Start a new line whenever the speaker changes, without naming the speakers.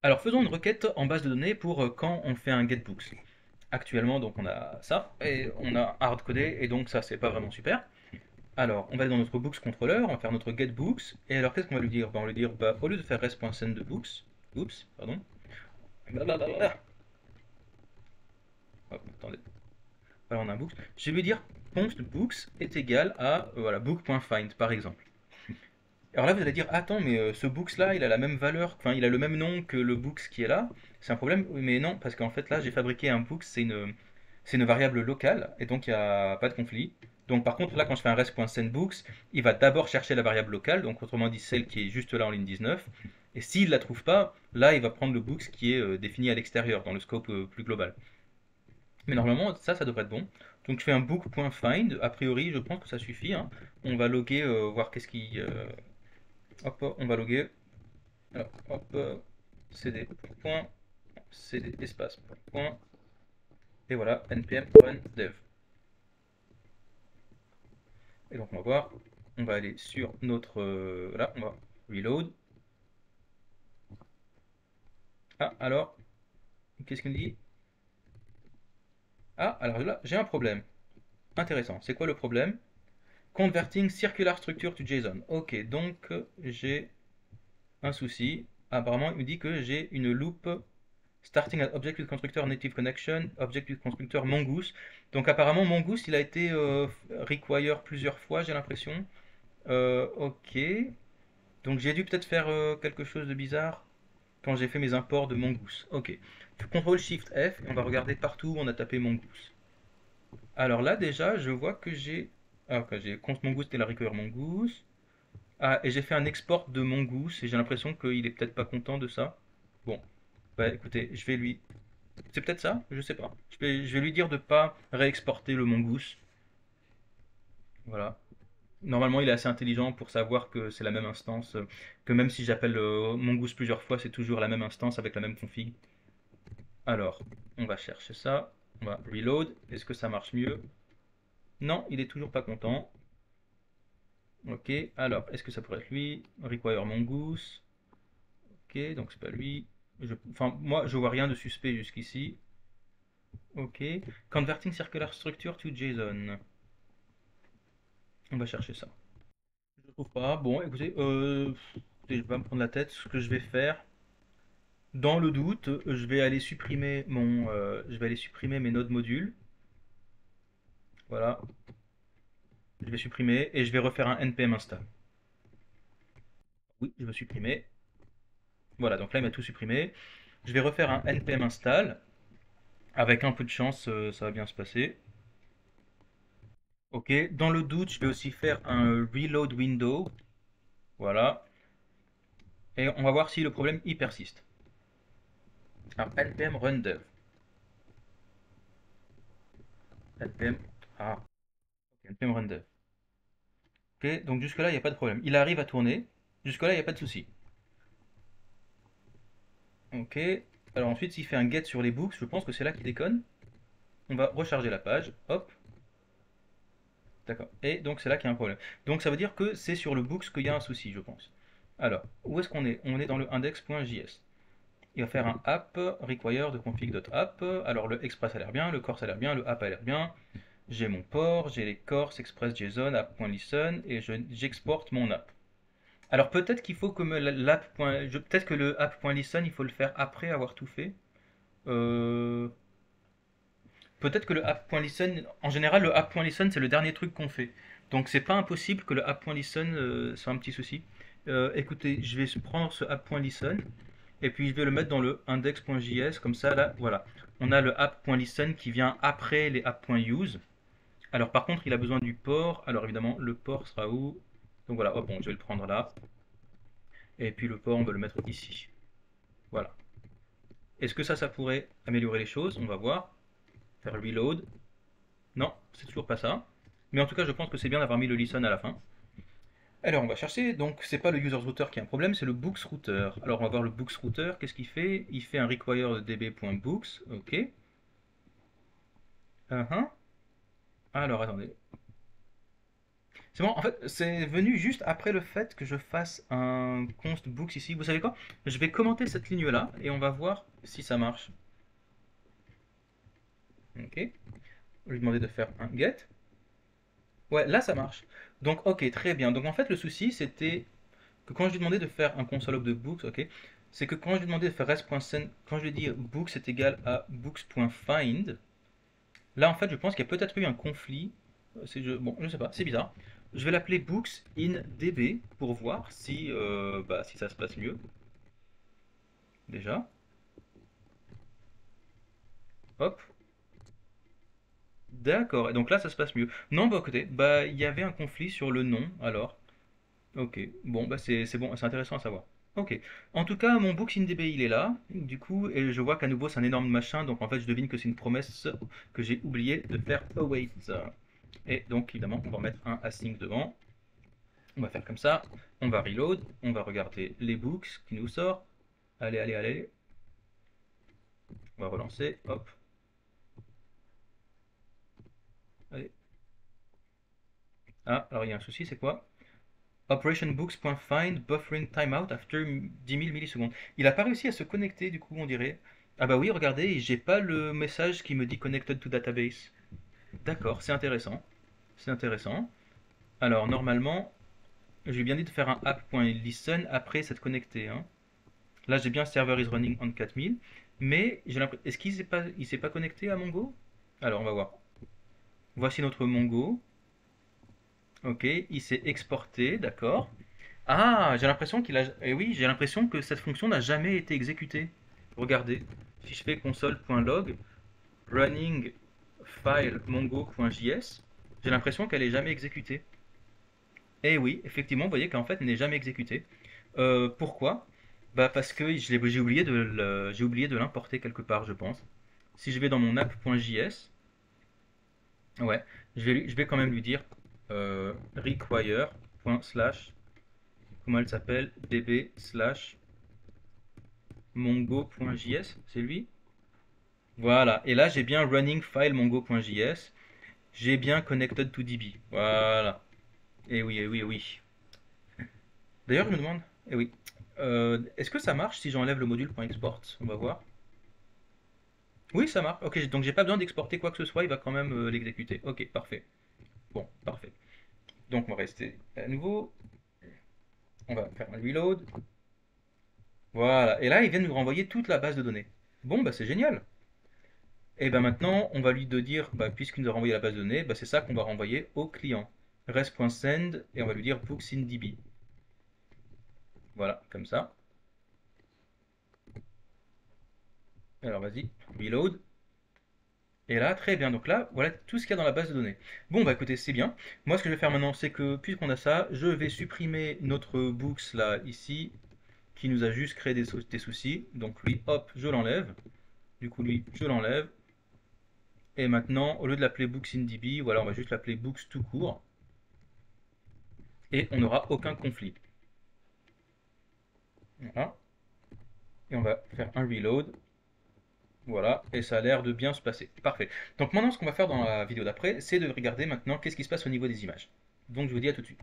Alors faisons une requête en base de données pour quand on fait un getBooks. Actuellement, donc on a ça, et on a hardcodé, et donc ça c'est pas vraiment super. Alors, on va aller dans notre books controller, on va faire notre getBooks, et alors qu'est-ce qu'on va lui dire? On va lui dire, bah, au lieu de faire res.send de books, oups, pardon, blablabla. Hop, attendez, voilà, on a un books, je vais lui dire const books est égal à voilà, book.find par exemple. Alors là, vous allez dire, attends, mais ce books là, il a la même valeur, enfin, il a le même nom que le books qui est là. C'est un problème? Oui, mais non, parce qu'en fait, là, j'ai fabriqué un books, c'est une variable locale, et donc il n'y a pas de conflit. Donc par contre, là, quand je fais un res.sendBooks, il va d'abord chercher la variable locale, donc autrement dit celle qui est juste là en ligne 19. Et s'il ne la trouve pas, là, il va prendre le books qui est défini à l'extérieur, dans le scope plus global. Mais normalement, ça devrait être bon. Donc je fais un book.find, a priori, je pense que ça suffit, hein. On va loguer, voir qu'est-ce qui... hop, on va loguer. Alors, hop, cd point, cd espace point, et voilà, npm run dev. Et donc on va voir, on va aller sur notre, là, on va reload. Ah, alors, qu'est-ce qu'il me dit? Ah, alors là, j'ai un problème. Intéressant. C'est quoi le problème? Converting circular structure to JSON. Ok, donc j'ai un souci. Apparemment, il me dit que j'ai une loop starting at object with constructor native connection, object with constructor mongoose. Donc apparemment, mongoose, il a été require plusieurs fois, j'ai l'impression. Ok. Donc j'ai dû peut-être faire quelque chose de bizarre quand j'ai fait mes imports de mongoose. Ok. CTRL SHIFT F et on va regarder partout où on a tapé mongoose. Alors là déjà, je vois que j'ai... Ah, ok, j'ai const mongoose et la require mongoose. Ah, et j'ai fait un export de mongoose et j'ai l'impression qu'il est peut-être pas content de ça. Bon, bah écoutez, je vais lui... C'est peut-être ça? Je sais pas. Je vais lui dire de pas réexporter le mongoose. Voilà. Normalement, il est assez intelligent pour savoir que c'est la même instance, que même si j'appelle mongoose plusieurs fois, c'est toujours la même instance avec la même config. Alors, on va chercher ça, on va reload. Est-ce que ça marche mieux? Non, il est toujours pas content. Ok, alors, est-ce que ça pourrait être lui? Require mongoose. Ok, donc c'est pas lui. Enfin, moi, je vois rien de suspect jusqu'ici. Ok, converting circular structure to JSON. On va chercher ça. Je trouve pas. Bon, écoutez, écoutez, je vais pas me prendre la tête. Ce que je vais faire, dans le doute, je vais aller supprimer mes nodes modules. Voilà, je vais supprimer et je vais refaire un npm install. Oui, je veux supprimer. Voilà, donc là il m'a tout supprimé. Je vais refaire un npm install. Avec un peu de chance, ça va bien se passer. Ok, dans le doute, je vais aussi faire un reload window. Voilà, et on va voir si le problème y persiste. Alors npm run dev. npm, ah, ok, npm run dev. Ok, donc jusque-là, il n'y a pas de problème. Il arrive à tourner. Jusque-là, il n'y a pas de souci. Ok. Alors ensuite, s'il fait un get sur les books, je pense que c'est là qu'il déconne. On va recharger la page. Hop. D'accord. Et donc c'est là qu'il y a un problème. Donc ça veut dire que c'est sur le books qu'il y a un souci, je pense. Alors, où est-ce qu'on est? On est dans le index.js. Il va faire un app require de config.app. Alors le express a l'air bien, le core a l'air bien, le app a l'air bien. J'ai mon port, j'ai les cores, express JSON, app.listen et j'exporte mon app. Alors peut-être qu'il faut que peut-être que le app.listen, il faut le faire après avoir tout fait. Euh, Peut-être que le app.listen, en général, le app.listen, c'est le dernier truc qu'on fait. Donc c'est pas impossible que le app.listen soit un petit souci. Écoutez, je vais prendre ce app.listen et puis je vais le mettre dans le index.js. Comme ça, là, voilà. On a le app.listen qui vient après les app.use. Alors par contre, il a besoin du port. Alors évidemment, le port sera où? Donc voilà, oh, bon, je vais le prendre là. Et puis le port, on va le mettre ici. Voilà. Est-ce que ça pourrait améliorer les choses? On va voir. Faire reload. Non, c'est toujours pas ça. Mais en tout cas, je pense que c'est bien d'avoir mis le listen à la fin. Alors, on va chercher. Donc, c'est pas le users router qui a un problème, c'est le books router. Alors, on va voir le books router. Qu'est-ce qu'il fait? Il fait un require de db.books. Ok. Alors, attendez. C'est bon, en fait, c'est venu juste après le fait que je fasse un const books ici. Vous savez quoi? Je vais commenter cette ligne-là et on va voir si ça marche. Ok. Je vais lui demander de faire un get. Ouais, là ça marche. Donc, ok, très bien. Donc, en fait, le souci, c'était que quand je lui demandais de faire un console log de books, ok, c'est que quand je lui demandais de faire res.send, quand je lui ai dit books est égal à books.find, là, en fait, je pense qu'il y a peut-être eu un conflit. Bon, je sais pas, c'est bizarre. Je vais l'appeler books in db pour voir si, si ça se passe mieux. Déjà. Hop. D'accord. Et donc là, ça se passe mieux. Non, bah écoutez, bah il y avait un conflit sur le nom, alors. Ok. Bon, bah c'est bon, c'est intéressant à savoir. Ok. En tout cas, mon books in db, il est là. Du coup, et je vois qu'à nouveau, c'est un énorme machin. Donc en fait, je devine que c'est une promesse que j'ai oublié de faire await. Et donc, évidemment, on va mettre un async devant. On va faire comme ça. On va reload. On va regarder les books qui nous sortent. Allez, allez, allez. On va relancer. Hop. Allez. Ah, alors il y a un souci, c'est quoi? OperationBooks.find buffering timeout after 10 000 millisecondes. Il n'a pas réussi à se connecter, du coup, on dirait. Ah bah oui, regardez, j'ai pas le message qui me dit connected to database. D'accord, c'est intéressant. C'est intéressant. Alors, normalement, je lui ai bien dit de faire un app.listen après s'être connecté, hein. Là, j'ai bien server is running on 4000. Mais j'ai l'impression. Est-ce qu'il s'est pas connecté à Mongo? Alors, on va voir. Voici notre Mongo. Ok, il s'est exporté, d'accord. Ah, j'ai l'impression qu'il a. Eh oui, j'ai l'impression que cette fonction n'a jamais été exécutée. Regardez, si je fais console.log running file mongo.js, j'ai l'impression qu'elle n'est jamais exécutée. Eh oui, effectivement, vous voyez qu'en fait, elle n'est jamais exécutée. Pourquoi? Bah parce que j'ai oublié de l'importer quelque part, je pense. Si je vais dans mon app.js, ouais, je vais quand même lui dire require.slash, comment elle s'appelle, db slash mongo.js, c'est lui? Voilà, et là j'ai bien running file mongo.js, j'ai bien connected to DB. Voilà. Et oui, et oui, et oui. D'ailleurs, je me demande, eh oui, est-ce que ça marche si j'enlève le module .export? On va voir. Oui, ça marche. Ok, donc j'ai pas besoin d'exporter quoi que ce soit, il va quand même l'exécuter. Ok, parfait. Bon, parfait. Donc on va rester à nouveau. On va faire un reload. Voilà. Et là, il vient de nous renvoyer toute la base de données. Bon, bah c'est génial. Et ben maintenant, on va lui de dire, bah, puisqu'il nous a renvoyé la base de données, bah, c'est ça qu'on va renvoyer au client. Res.send et on va lui dire books in DB. Voilà, comme ça. Alors vas-y, reload. Et là, très bien. Donc là, voilà tout ce qu'il y a dans la base de données. Bon, bah écoutez, c'est bien. Moi, ce que je vais faire maintenant, c'est que puisqu'on a ça, je vais supprimer notre books là, ici, qui nous a juste créé des soucis. Donc lui, hop, je l'enlève. Du coup, lui, je l'enlève. Et maintenant, au lieu de l'appeler books in DB, voilà, on va juste l'appeler books tout court. Et on n'aura aucun conflit. Voilà. Et on va faire un reload. Voilà, et ça a l'air de bien se passer. Parfait. Donc maintenant, ce qu'on va faire dans la vidéo d'après, c'est de regarder maintenant qu'est-ce qui se passe au niveau des images. Donc je vous dis à tout de suite.